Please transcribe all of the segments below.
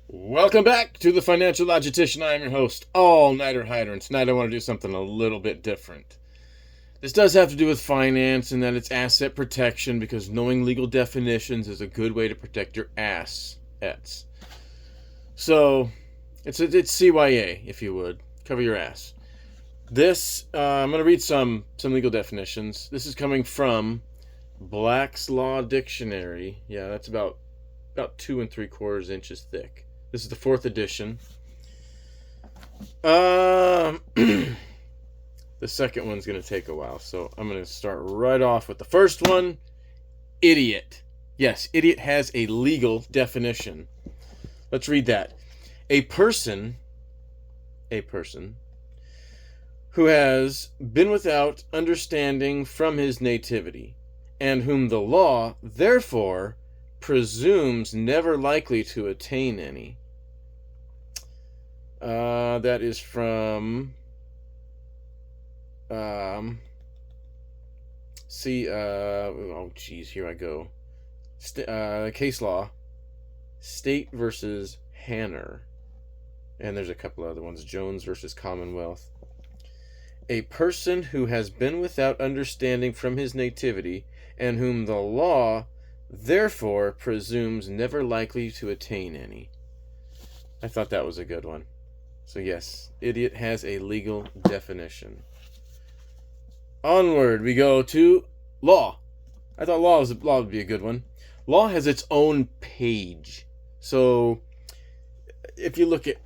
Welcome back to the Financial Logistician. I am your host, All-Nighter Hider, and tonight I want to do something a little bit different. This does have to do with finance and that it's asset protection, because knowing legal definitions is a good way to protect your assets. So, it's CYA, if you would. Cover your ass. I'm going to read some legal definitions. This is coming from Black's Law Dictionary. Yeah, that's about 2 3/4 inches thick. This is the 4th edition. The second one's going to take a while, so I'm going to start right off with the first one. Idiot. Yes, idiot has a legal definition. Let's read that. A person who has been without understanding from his nativity, and whom the law, therefore, presumes never likely to attain any. That is from here I go. Case law, State versus Hanner, and there's a couple other ones. Jones versus Commonwealth. A person who has been without understanding from his nativity, and whom the law therefore presumes never likely to attain any. I thought that was a good one. So yes, idiot has a legal definition. Onward we go to law. I thought law would be a good one. Law has its own page. So if you look at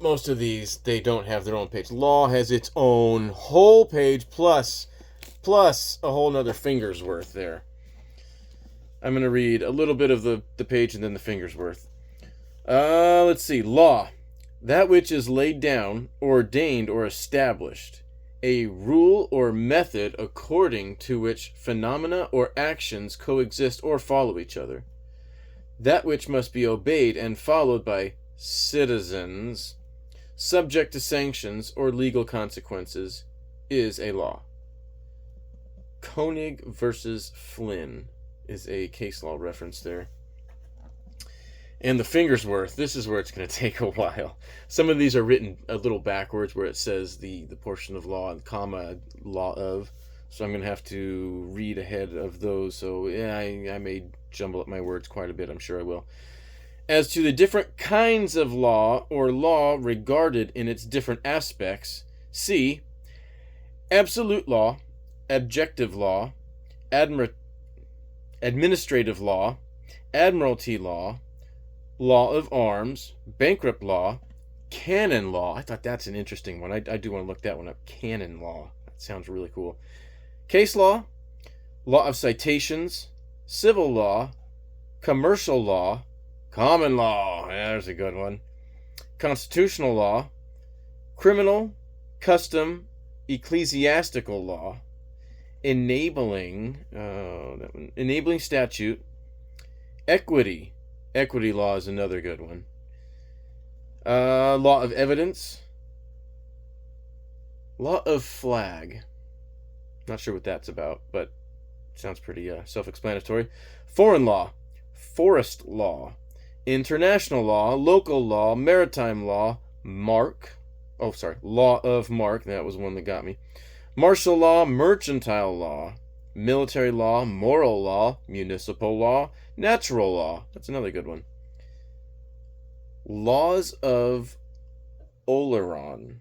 most of these, they don't have their own page. Law has its own whole page plus a whole nother finger's worth there. I'm going to read a little bit of the page and then the finger's worth. Let's see. Law. That which is laid down, ordained, or established. A rule or method according to which phenomena or actions coexist or follow each other. That which must be obeyed and followed by citizens, subject to sanctions or legal consequences, is a law. Koenig versus Flynn is a case law reference there. And the finger's worth, this is where it's going to take a while. Some of these are written a little backwards, where it says the portion of law and comma law of. So I'm going to have to read ahead of those. So yeah, I may jumble up my words quite a bit. I'm sure I will. As to the different kinds of law or law regarded in its different aspects, see absolute law, objective law, administrative law, admiralty law, law of arms, bankrupt law, canon law. I thought that's an interesting one. I do want to look that one up. Canon law. That sounds really cool. Case law, law of citations, civil law, commercial law, common law. Yeah, there's a good one. Constitutional law, criminal, custom, ecclesiastical law, enabling statute, equity. Equity law is another good one. Law of evidence. Law of flag. Not sure what that's about, but sounds pretty self-explanatory. Foreign law. Forest law. International law. Local law. Maritime law. Law of mark. That was one that got me. Martial law. Mercantile law. Military law. Moral law. Municipal law. Natural law. That's another good one. Laws of Oleron.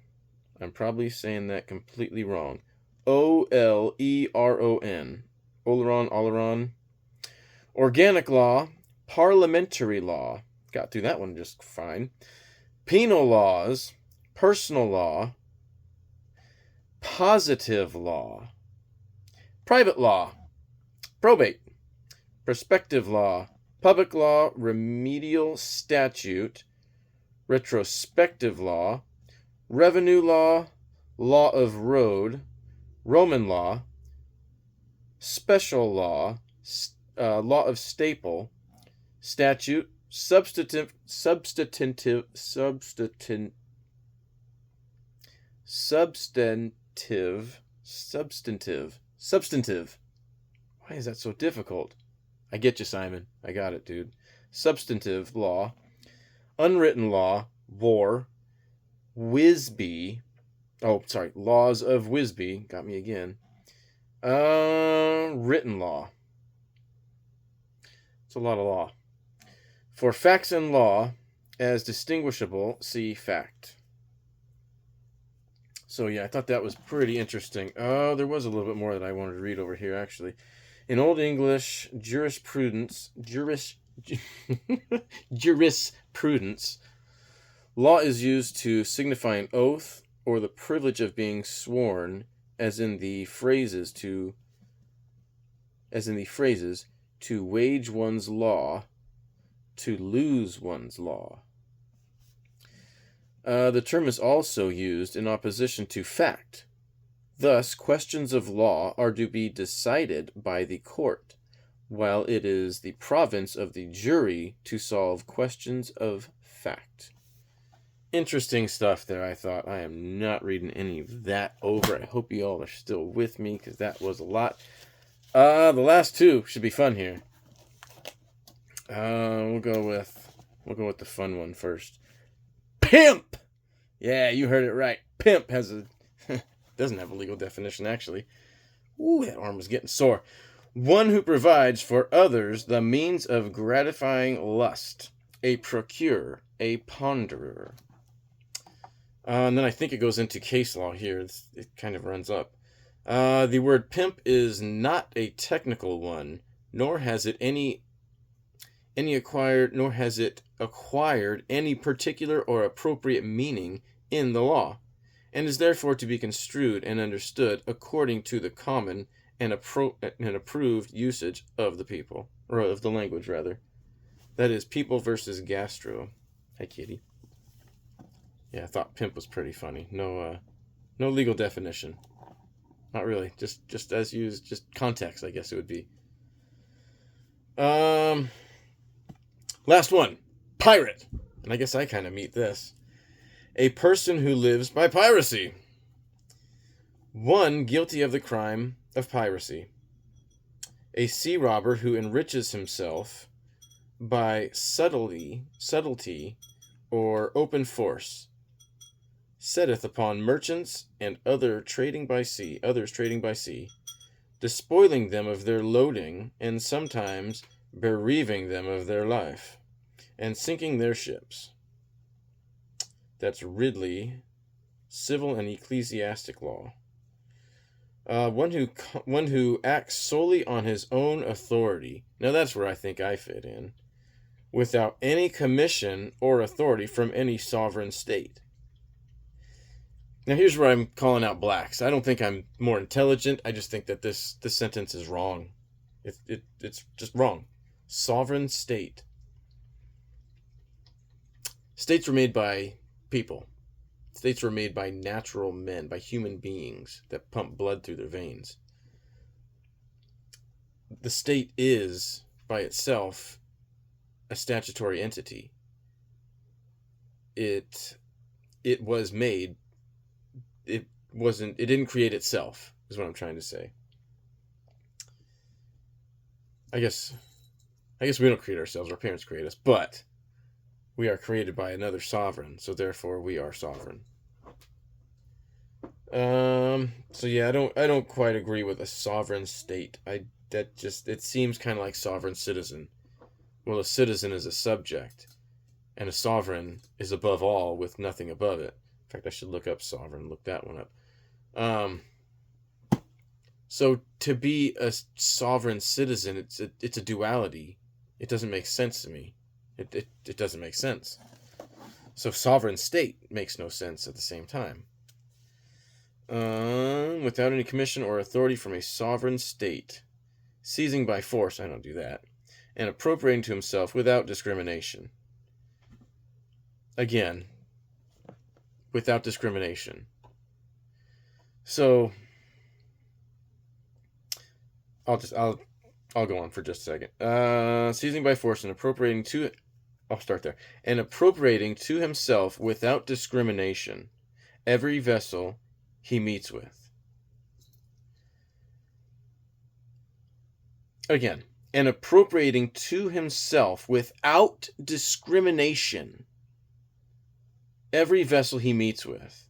I'm probably saying that completely wrong. Oleron. Oleron. Organic law. Parliamentary law. Got through that one just fine. Penal laws. Personal law. Positive law. Private law. Probate. Prospective law, public law, remedial statute, retrospective law, revenue law, law of road, Roman law, special law, law of staple, statute, substantive. Why is that so difficult? I get you, Simon. I got it, dude. Substantive law. unwritten law, war, Wisby. Oh, sorry, laws of Wisby. Got me again. Written law. It's a lot of law. For facts and law, as distinguishable, see fact. So yeah, I thought that was pretty interesting. Oh, there was a little bit more that I wanted to read over here, actually. In Old English, jurisprudence, jurisprudence, law is used to signify an oath or the privilege of being sworn, as in the phrases to wage one's law, to lose one's law. The term is also used in opposition to fact. Thus, questions of law are to be decided by the court, while it is the province of the jury to solve questions of fact. Interesting stuff there, I thought. I am not reading any of that over. I hope you all are still with me, because that was a lot. The last two should be fun here. We'll go with the fun one first. Pimp! Yeah, you heard it right. Pimp doesn't have a legal definition, actually. Ooh, that arm was getting sore. One who provides for others the means of gratifying lust. A procurer, a ponderer. And then I think it goes into case law here. It kind of runs up. The word pimp is not a technical one, nor has it acquired any particular or appropriate meaning in the law, and is therefore to be construed and understood according to the common and approved usage of the people, or of the language, rather. That is people versus gastro. Hi, kitty. Yeah, I thought pimp was pretty funny. No legal definition. Not really. Just as used, just context, I guess it would be. Last one. Pirate. And I guess I kind of meet this. A person who lives by piracy. One guilty of the crime of piracy. A sea robber who enriches himself by subtlety, or open force, setteth upon merchants and others trading by sea, despoiling them of their loading, and sometimes bereaving them of their life, and sinking their ships. That's Ridley, Civil and Ecclesiastic Law. One who acts solely on his own authority. Now that's where I think I fit in. Without any commission or authority from any sovereign state. Now here's where I'm calling out blacks. I don't think I'm more intelligent. I just think that this sentence is wrong. It's just wrong. Sovereign state. States were made by people. States were made by natural men, by human beings that pump blood through their veins. The state is, by itself, a statutory entity. It was made. It didn't create itself, is what I'm trying to say. I guess we don't create ourselves, our parents create us, but we are created by another sovereign, so therefore we are sovereign. So yeah, I don't quite agree with a sovereign state. It seems kind of like sovereign citizen. Well, a citizen is a subject, and a sovereign is above all with nothing above it. In fact, I should look up sovereign, look that one up. So to be a sovereign citizen, it's a duality. It doesn't make sense to me. It doesn't make sense. So sovereign state makes no sense at the same time. Without any commission or authority from a sovereign state, seizing by force, I don't do that, and appropriating to himself without discrimination. Again, without discrimination. So I'll go on for just a second. Seizing by force and appropriating to I'll start there. And appropriating to himself without discrimination every vessel he meets with. Again, and appropriating to himself without discrimination every vessel he meets with.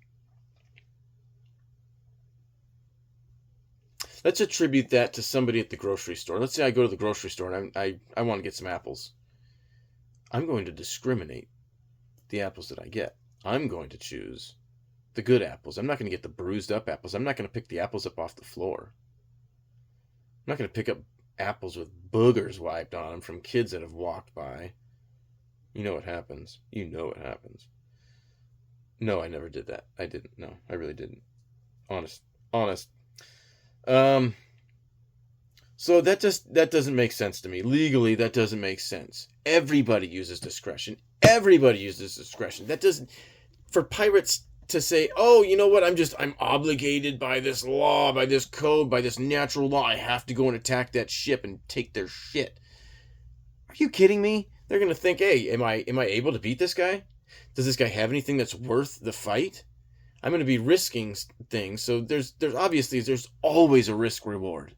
Let's attribute that to somebody at the grocery store. Let's say I go to the grocery store and I want to get some apples. I'm going to discriminate the apples that I get. I'm going to choose the good apples. I'm not going to get the bruised up apples. I'm not going to pick the apples up off the floor. I'm not going to pick up apples with boogers wiped on them from kids that have walked by. You know what happens. You know what happens. No, I never did that. I didn't. No, I really didn't. Honest. So that doesn't make sense to me. Legally, that doesn't make sense. Everybody uses discretion. That doesn't, for pirates to say, oh, you know what, I'm obligated by this law, by this code, by this natural law. I have to go and attack that ship and take their shit. Are you kidding me? They're going to think, hey, am I able to beat this guy? Does this guy have anything that's worth the fight? I'm going to be risking things. So there's always a risk reward.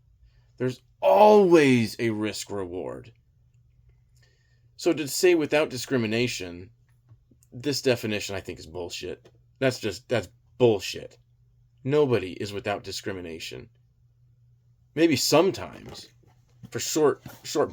There's always a risk reward. So to say without discrimination, this definition I think is bullshit. That's bullshit. Nobody is without discrimination. Maybe sometimes for short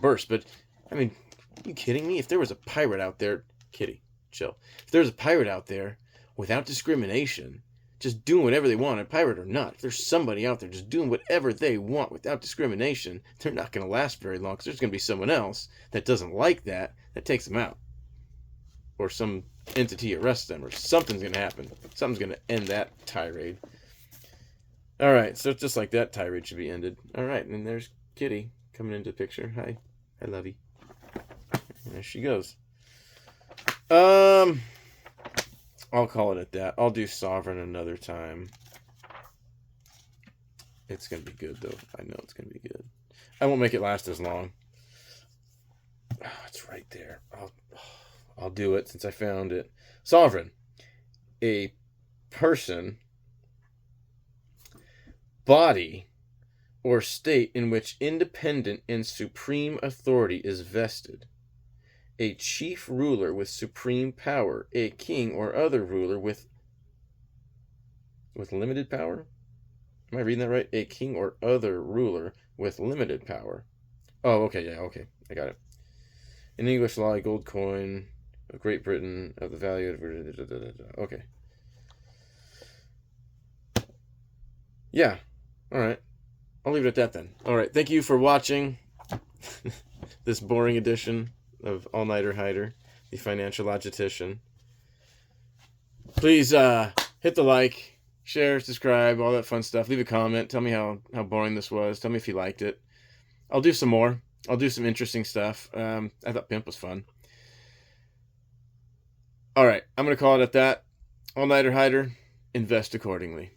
bursts, but I mean, are you kidding me? If there was a pirate out there, Kitty, chill. If there was a pirate out there without discrimination, just doing whatever they want, a pirate or not, if there's somebody out there just doing whatever they want without discrimination, they're not going to last very long, because there's going to be someone else that doesn't like that takes them out. Or some entity arrests them, or something's going to happen. Something's going to end that tirade. Alright, so it's just like that tirade should be ended. Alright, and there's Kitty coming into the picture. Hi. I love you. There she goes. I'll call it at that. I'll do Sovereign another time. It's going to be good, though. I know it's going to be good. I won't make it last as long. Oh, it's right there. I'll do it since I found it. Sovereign. A person, body, or state in which independent and supreme authority is vested. A chief ruler with supreme power, a king or other ruler with limited power? Am I reading that right? A king or other ruler with limited power. Oh, okay, yeah, okay. I got it. In English law, a gold coin of Great Britain of the value of... Okay. Yeah. All right. I'll leave it at that then. All right. Thank you for watching this boring edition of All-Nighter Hider, the financial logistician. Please hit the like, share, subscribe, all that fun stuff. Leave a comment. Tell me how boring this was. Tell me if you liked it. I'll do some more. I'll do some interesting stuff. I thought Pimp was fun. All right. I'm going to call it at that. All-Nighter Hider. Invest accordingly.